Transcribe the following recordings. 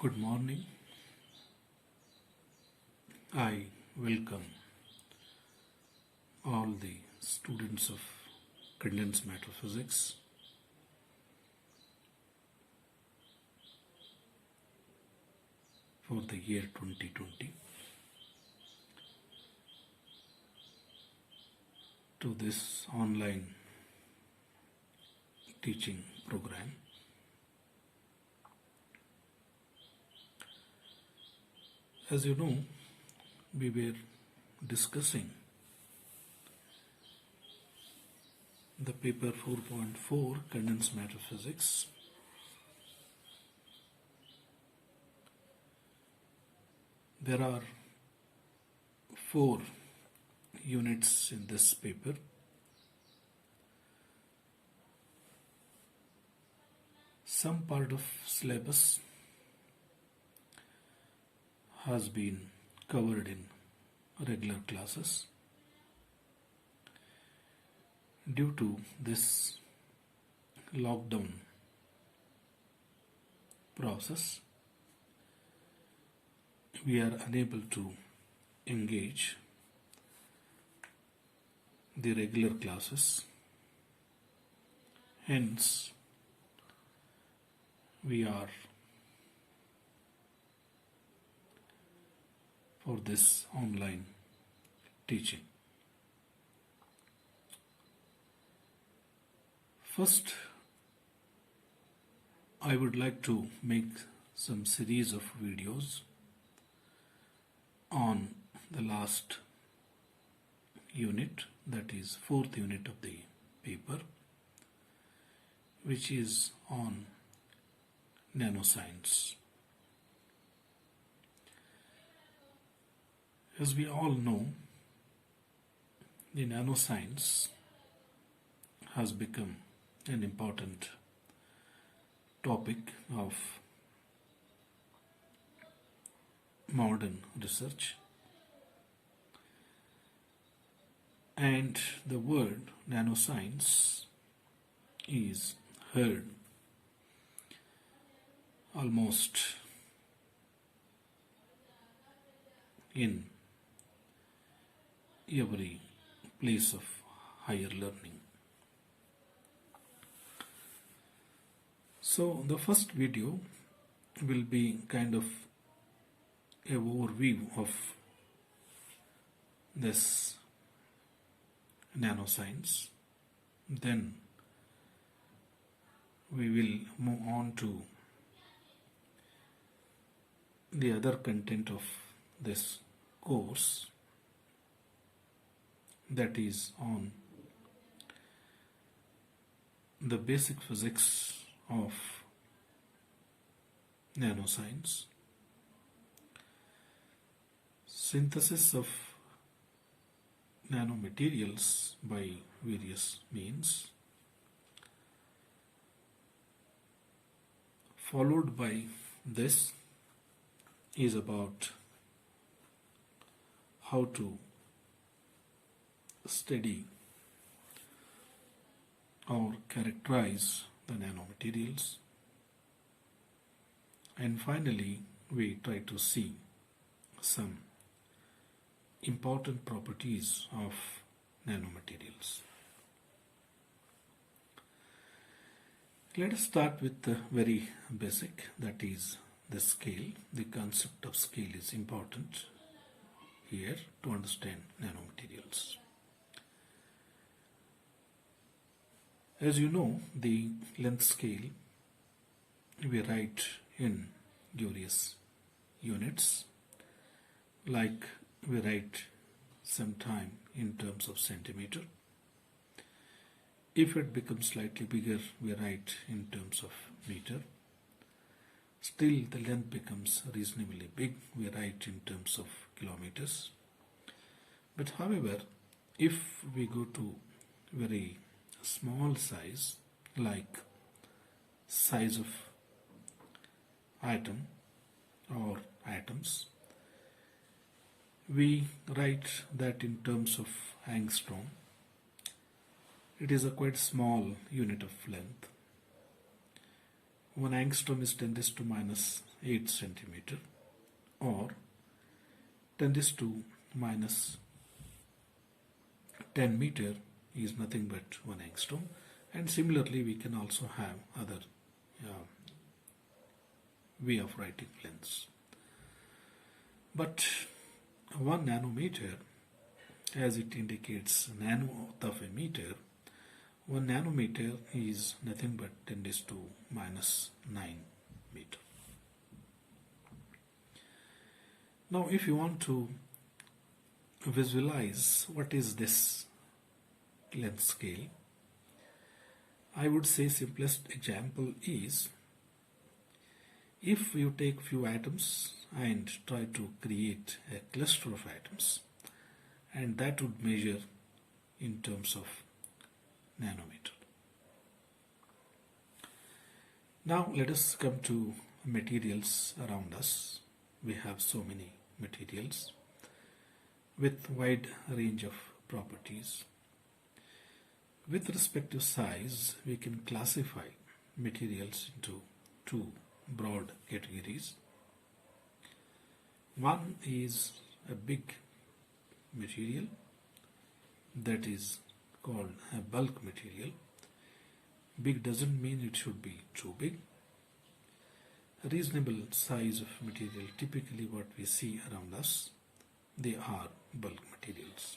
Good morning. I welcome all the students of condensed matter physics for the year 2020 to this online teaching program. As you know, we were discussing the paper 4.4 condensed matter physics. There are 4 units in this paper. Some part of syllabus has been covered in regular classes. Due to this lockdown process, we are unable to engage the regular classes. Hence, we are for this online teaching. First, I would like to make some series of videos on the last unit, that is 4th unit of the paper, which is on nanoscience. As we all know, the nanoscience has become an important topic of modern research, and the word nanoscience is heard almost in every place of higher learning. So the first video will be kind of a overview of this nanoscience. Then we will move on to the other content of this course, that is on the basic physics of nanoscience, synthesis of nanomaterials by various means, followed by this is about how to study or characterize the nanomaterials, and finally we try to see some important properties of nanomaterials. Let us start with the very basic, that is the scale. The concept of scale is important here to understand nanomaterials. As you know, the length scale we write in various units, like we write sometime in terms of centimeter. If it becomes slightly bigger, we write in terms of meter. Still, the length becomes reasonably big, we write in terms of kilometers. But however, if we go to very small size, like size of atom or atoms, we write that in terms of angstrom. It is a quite small unit of length. 1 angstrom is 10⁻⁻⁶ 8 centimeter, or 10 raised to minus 10 meter is nothing but 1 angstrom. And similarly, we can also have other uh, way of writing lengths. But 1 nanometer, as it indicates nanoth of a meter, 1 nanometer is nothing but 10 raised to minus 9 meter. Now, if you want to visualize what is this length scale, I would say simplest example is if you take few atoms and try to create a cluster of atoms, and that would measure in terms of nanometer. Now let us come to materials around us. We have so many materials with wide range of properties. With respect to size, we can classify materials into two broad categories. One is a big material, that is called a bulk material. Big doesn't mean it should be too big. A reasonable size of material, typically what we see around us, they are bulk materials.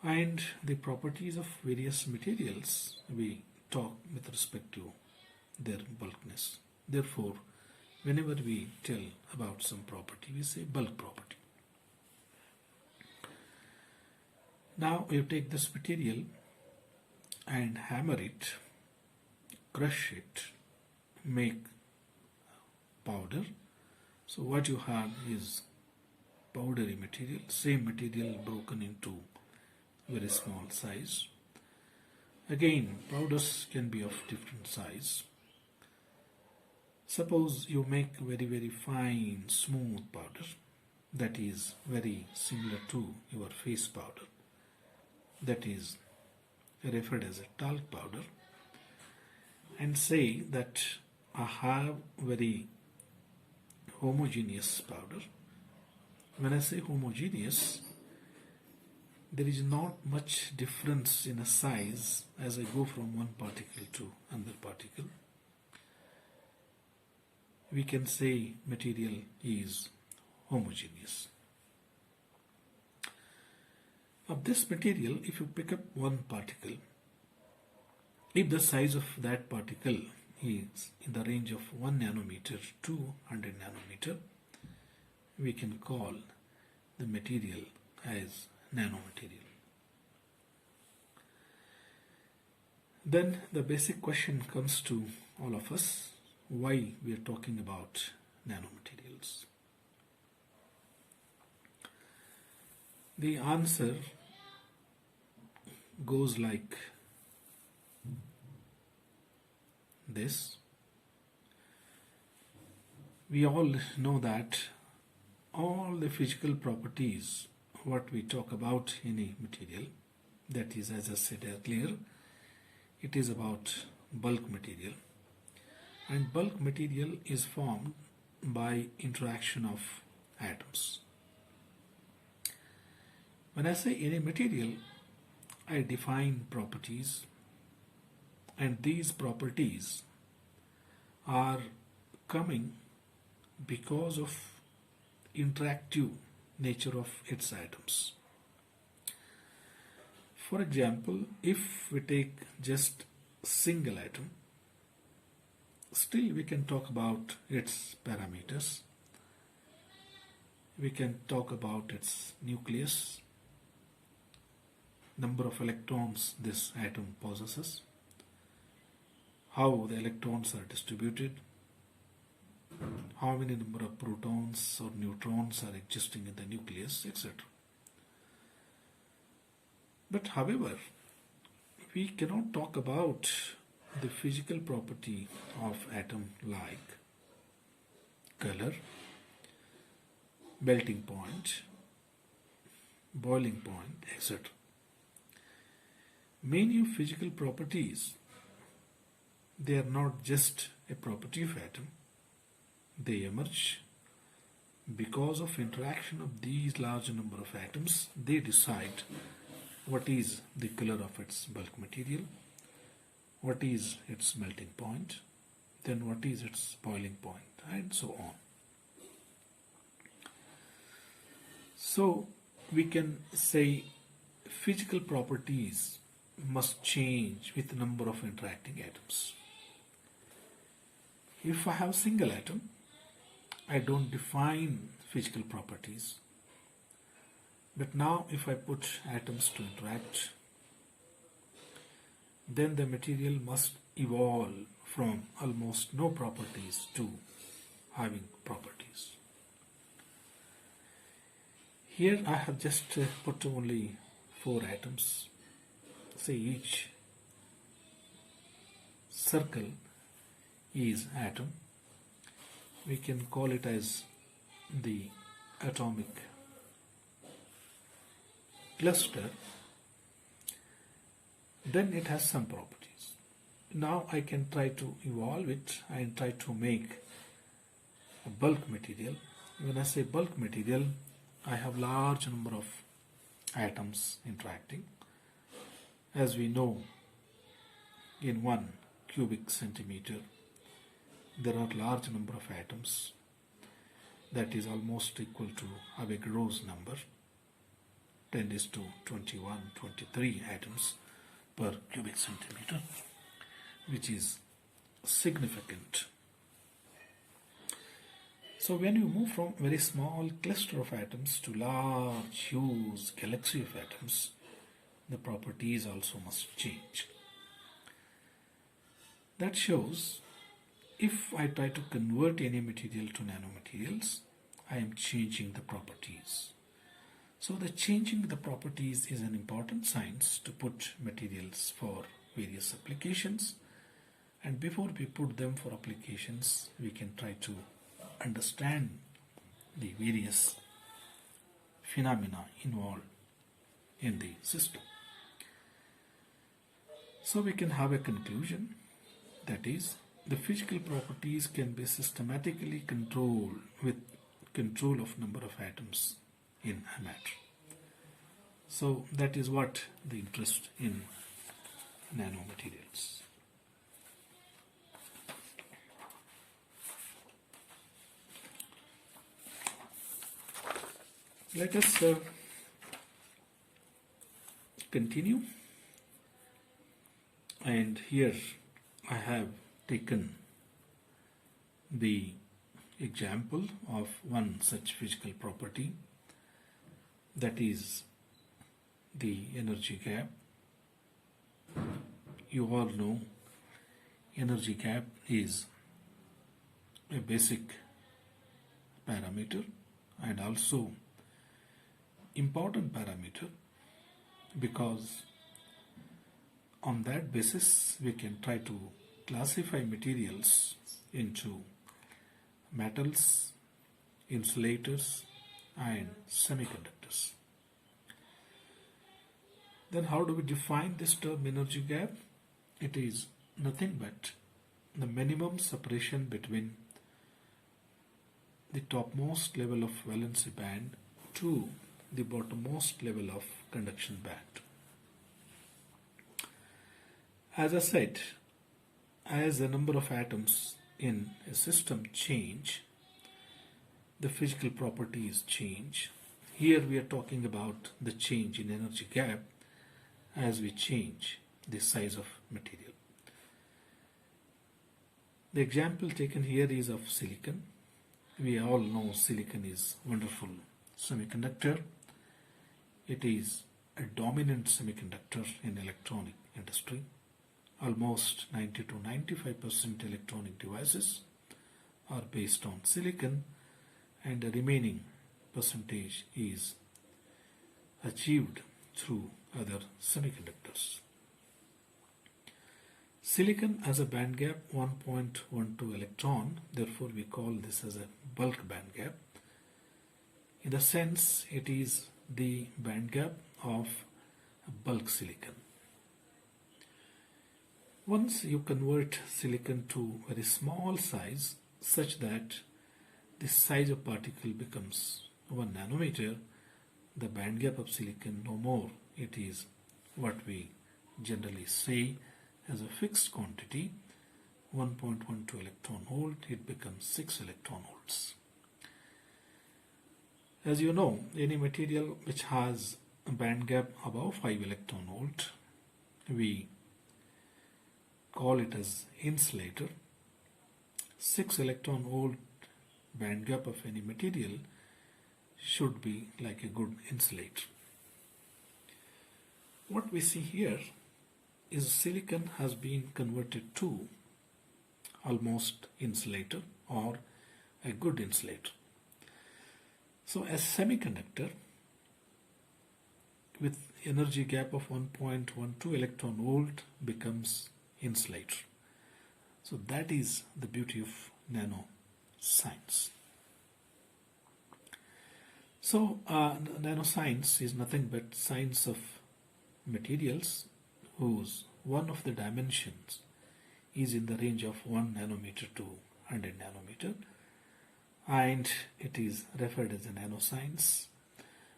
And the properties of various materials we talk with respect to their bulkness. Therefore, whenever we tell about some property, we say bulk property. Now you take this material and hammer it, crush it, make powder. So what you have is powdery material, same material broken into very small size. Again, powders can be of different size. Suppose you make very fine smooth powder that is very similar to your face powder, that is referred as a talc powder, and say that I have very homogeneous powder. When I say homogeneous, there is not much difference in a size as I go from one particle to another particle. We can say material is homogeneous. Of this material, if you pick up one particle, if the size of that particle is in the range of 1 nanometer to 100 nanometer, we can call the material as nanomaterial. Then the basic question comes to all of us, why we are talking about nanomaterials. The answer goes like this. We all know that all the physical properties what we talk about in a material, that is, as I said earlier, it is about bulk material, and bulk material is formed by interaction of atoms. When I say any material, I define properties, and these properties are coming because of interactive nature of its atoms. For example, if we take just single atom, still we can talk about its parameters. We can talk about its nucleus, number of electrons this atom possesses, how the electrons are distributed, how many number of protons or neutrons are existing in the nucleus, etc. But however, we cannot talk about the physical property of atom like color, melting point, boiling point, etc. Many of physical properties, they are not just a property of atom. They emerge because of interaction of these large number of atoms. They decide what is the color of its bulk material, what is its melting point, then what is its boiling point, and so on. So we can say physical properties must change with the number of interacting atoms. If I have a single atom, I don't define physical properties. But now if I put atoms to interact, then the material must evolve from almost no properties to having properties. Here I have just put only 4 atoms. Say each circle is atom. We can call it as the atomic cluster. Then it has some properties. Now I can try to evolve it and try to make a bulk material. When I say bulk material, I have large number of atoms interacting. As we know, in 1 cubic centimeter, there are large number of atoms. That is almost equal to Avogadro's number, 10⁻21, 23 atoms per cubic centimeter, which is significant. So when you move from very small cluster of atoms to large, huge galaxy of atoms, the properties also must change. That shows if I try to convert any material to nanomaterials, I am changing the properties. So the changing the properties is an important science to put materials for various applications. And before we put them for applications, we can try to understand the various phenomena involved in the system. So we can have a conclusion, that is, the physical properties can be systematically controlled with control of number of atoms in a matter. So that is what the interest in nanomaterials. Let us continue, and here I have taken the example of one such physical property, that is the energy gap. You all know energy gap is a basic parameter and also important parameter, because on that basis we can try to classify materials into metals, insulators and semiconductors. Then how do we define this term energy gap? It is nothing but the minimum separation between the topmost level of valency band to the bottommost level of conduction band. As I said, as the number of atoms in a system change, the physical properties change. Here we are talking about the change in energy gap as we change the size of material. The example taken here is of silicon. We all know silicon is a wonderful semiconductor. It is a dominant semiconductor in electronic industry. Almost 90 to 95% electronic devices are based on silicon, and the remaining percentage is achieved through other semiconductors. Silicon has a band gap 1.12 electron, therefore we call this as a bulk band gap. In the sense, it is the band gap of bulk silicon. Once you convert silicon to very small size such that the size of particle becomes 1 nanometer, the band gap of silicon no more. It is what we generally say as a fixed quantity, 1.12 electron volt, it becomes 6 electron volts. As you know, any material which has a band gap above 5 electron volt, we call it as insulator. 6 electron volt band gap of any material should be like a good insulator. What we see here is silicon has been converted to almost insulator or a good insulator. So a semiconductor with energy gap of 1.12 electron volt becomes insulator. So that is the beauty of nanoscience. So nanoscience is nothing but science of materials whose one of the dimensions is in the range of 1 nanometer to 100 nanometer, and it is referred as a nanoscience.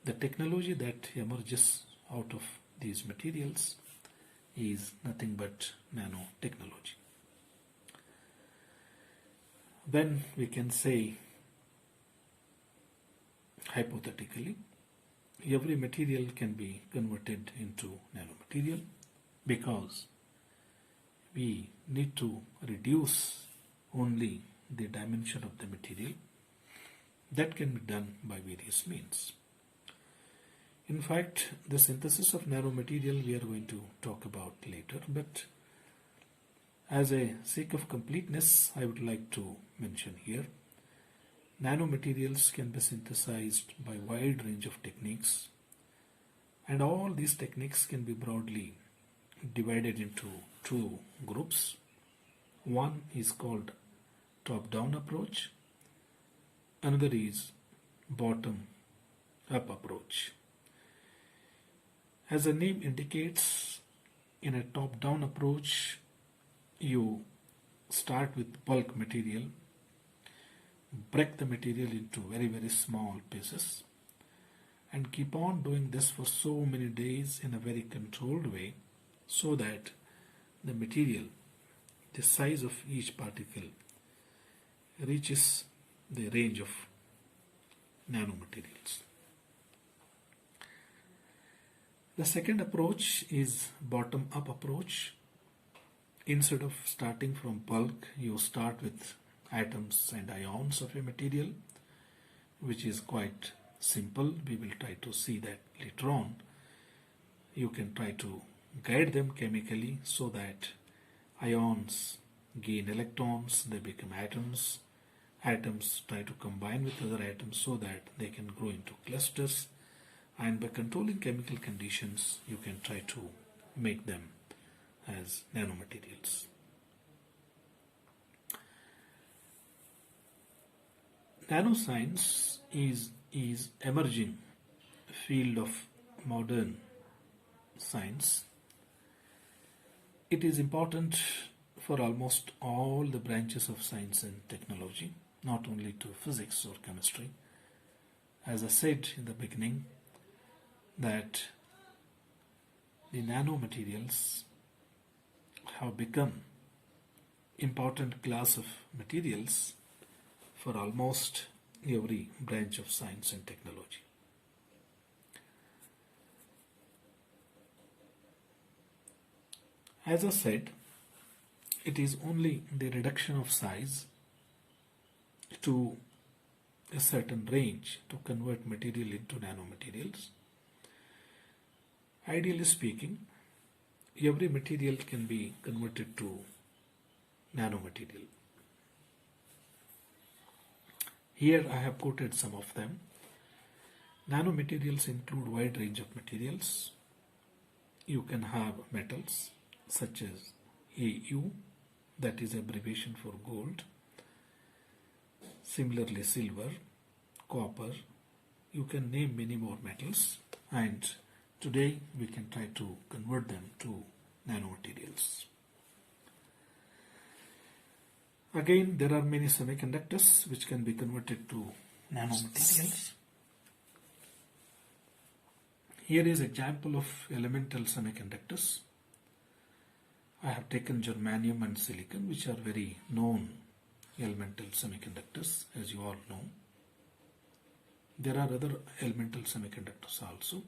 The technology that emerges out of these materials is nothing but nanotechnology. Then we can say, hypothetically, every material can be converted into nanomaterial because we need to reduce only the dimension of the material. That can be done by various means. In fact, the synthesis of nanomaterial we are going to talk about later, but as a sake of completeness, I would like to mention here, nanomaterials can be synthesized by a wide range of techniques, and all these techniques can be broadly divided into two groups. One is called top-down approach, another is bottom-up approach. As the name indicates, in a top-down approach, you start with bulk material, break the material into very, very small pieces, and keep on doing this for so many days in a very controlled way so that the material, the size of each particle, reaches the range of nanomaterials. The second approach is bottom-up approach. Instead of starting from bulk, you start with atoms and ions of a material, which is quite simple. We will try to see that later on. You can try to guide them chemically so that ions gain electrons, they become atoms. Atoms try to combine with other atoms so that they can grow into clusters, and by controlling chemical conditions, you can try to make them as nanomaterials. Nanoscience is emerging field of modern science. It is important for almost all the branches of science and technology, not only to physics or chemistry. As I said in the beginning, that the nanomaterials have become important class of materials for almost every branch of science and technology. As I said, it is only the reduction of size to a certain range to convert material into nanomaterials. Ideally speaking, every material can be converted to nanomaterial. Here I have quoted some of them. Nanomaterials include a wide range of materials. You can have metals such as AU, that is abbreviation for gold. Similarly, silver, copper. You can name many more metals, and today we can try to convert them to nanomaterials. Again, there are many semiconductors which can be converted to nanomaterials. Here is example of elemental semiconductors. I have taken germanium and silicon, which are very known elemental semiconductors, as you all know. There are other elemental semiconductors also,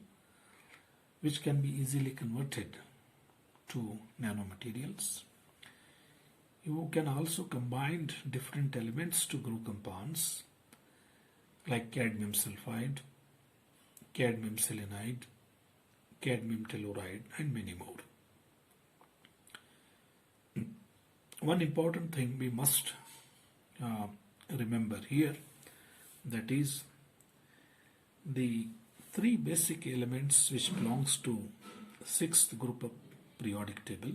which can be easily converted to nanomaterials. You can also combine different elements to grow compounds like cadmium sulfide, cadmium selenide, cadmium telluride, and many more. One important thing we must remember here, that is the three basic elements which belongs to sixth group of periodic table,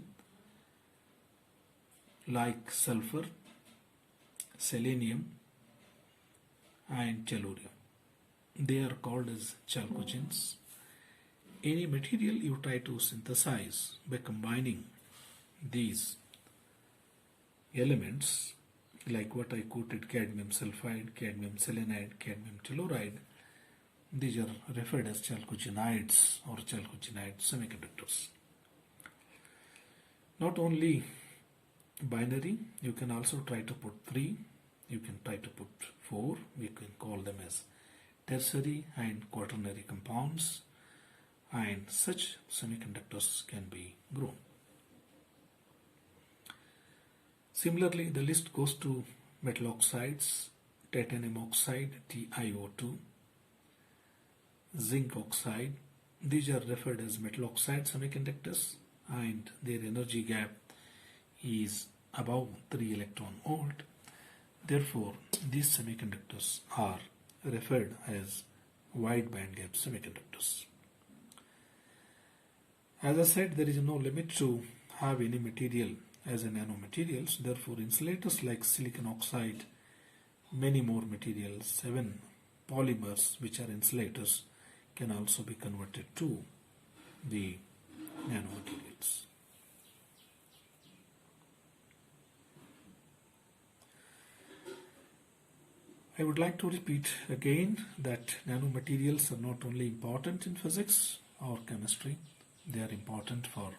like sulfur, selenium, and tellurium. They are called as chalcogens. Any material you try to synthesize by combining these elements, like what I quoted, cadmium sulfide, cadmium selenide, cadmium telluride, these are referred as chalcogenides or chalcogenide semiconductors. Not only binary, you can also try to put 3, you can try to put 4, we can call them as tertiary and quaternary compounds, and such semiconductors can be grown. Similarly, the list goes to metal oxides, titanium oxide, TiO2, zinc oxide. These are referred as metal oxide semiconductors, and their energy gap is above 3 electron volt. Therefore, these semiconductors are referred as wide bandgap semiconductors. As I said, there is no limit to have any material as a nanomaterials. Therefore, insulators like silicon oxide, many more materials, 7 polymers which are insulators, can also be converted to the nanomaterials. I would like to repeat again that nanomaterials are not only important in physics or chemistry, they are important for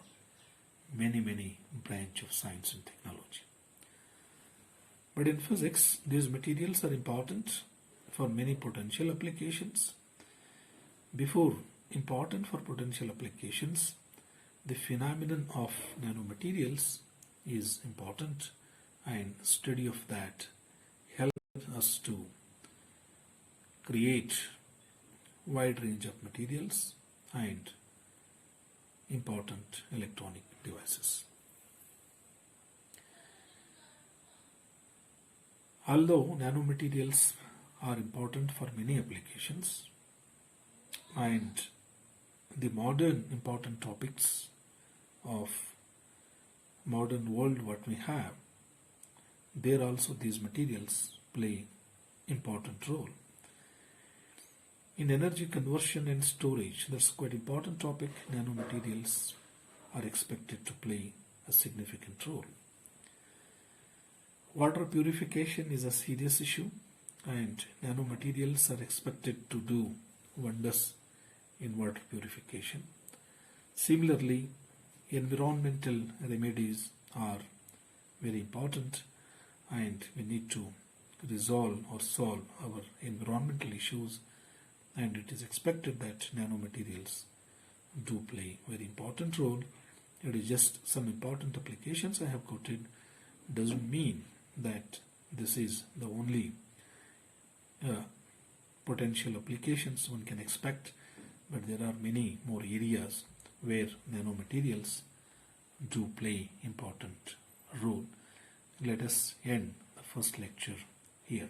many branches of science and technology. But in physics, these materials are important for many potential applications. Before important for potential applications, the phenomenon of nanomaterials is important, and study of that helps us to create wide range of materials and important electronic devices. Although nanomaterials are important for many applications, and the modern important topics of modern world what we have, there also these materials play important role. In energy conversion and storage, that's quite important topic. Nanomaterials are expected to play a significant role. Water purification is a serious issue, and nanomaterials are expected to do wonders in water purification. Similarly, environmental remedies are very important, and we need to resolve or solve our environmental issues, and it is expected that nanomaterials do play a very important role. It is just some important applications I have quoted, doesn't mean that this is the only potential applications one can expect, but there are many more areas where nanomaterials do play important role. Let us end the first lecture here.